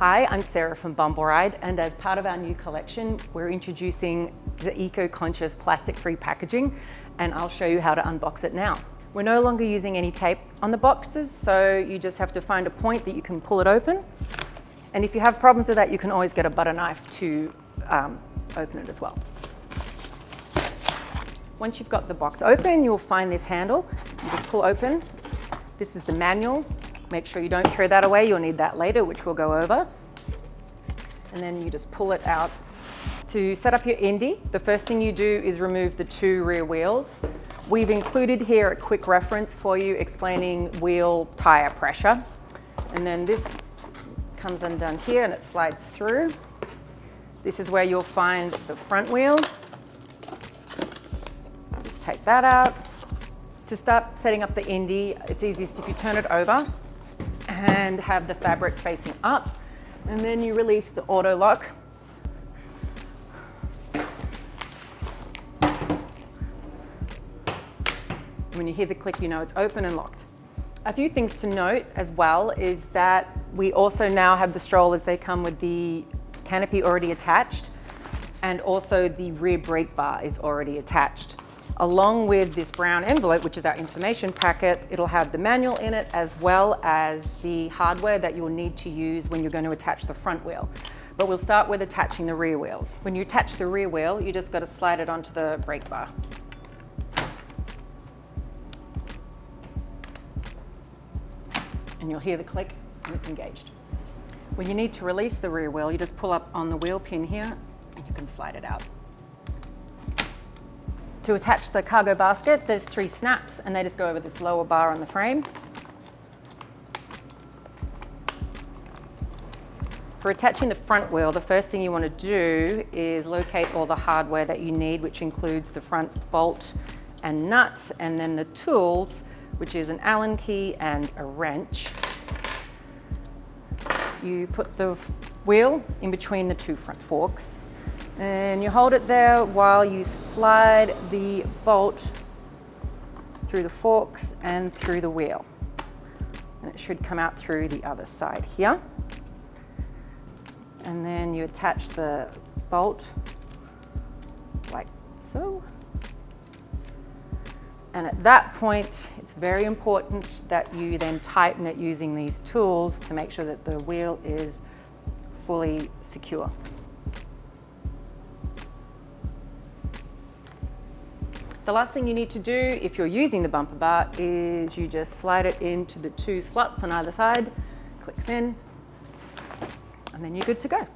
Hi, I'm Sarah from Bumbleride, and as part of our new collection, we're introducing the eco-conscious plastic-free packaging, and I'll show you how to unbox it now. We're no longer using any tape on the boxes, so you just have to find a point that you can pull it open. And if you have problems with that, you can always get a butter knife to open it as well. Once you've got the box open, you'll find this handle. You just pull open. This is the manual. Make sure you don't throw that away. You'll need that later, which we'll go over. And then you just pull it out. To set up your Indie, the first thing you do is remove the two rear wheels. We've included here a quick reference for you explaining wheel tire pressure. And then this comes undone here and it slides through. This is where you'll find the front wheel. Just take that out. To start setting up the Indie, it's easiest if you turn it over and have the fabric facing up, and then you release the auto lock. When you hear the click, you know it's open and locked. A few things to note as well is that we also now have the strollers. They come with the canopy already attached, and also the rear brake bar is already attached. Along with this brown envelope, which is our information packet, it'll have the manual in it as well as the hardware that you'll need to use when you're going to attach the front wheel. But we'll start with attaching the rear wheels. When you attach the rear wheel, you just got to slide it onto the brake bar. And you'll hear the click and it's engaged. When you need to release the rear wheel, you just pull up on the wheel pin here and you can slide it out. To attach the cargo basket, there's 3 snaps and they just go over this lower bar on the frame. For attaching the front wheel, the first thing you want to do is locate all the hardware that you need, which includes the front bolt and nut, and then the tools, which is an Allen key and a wrench. You put the wheel in between the 2 front forks, and you hold it there while you slide the bolt through the forks and through the wheel. And it should come out through the other side here. And then you attach the bolt like so. And at that point, it's very important that you then tighten it using these tools to make sure that the wheel is fully secure. The last thing you need to do if you're using the bumper bar is you just slide it into the 2 slots on either side, clicks in, and then you're good to go.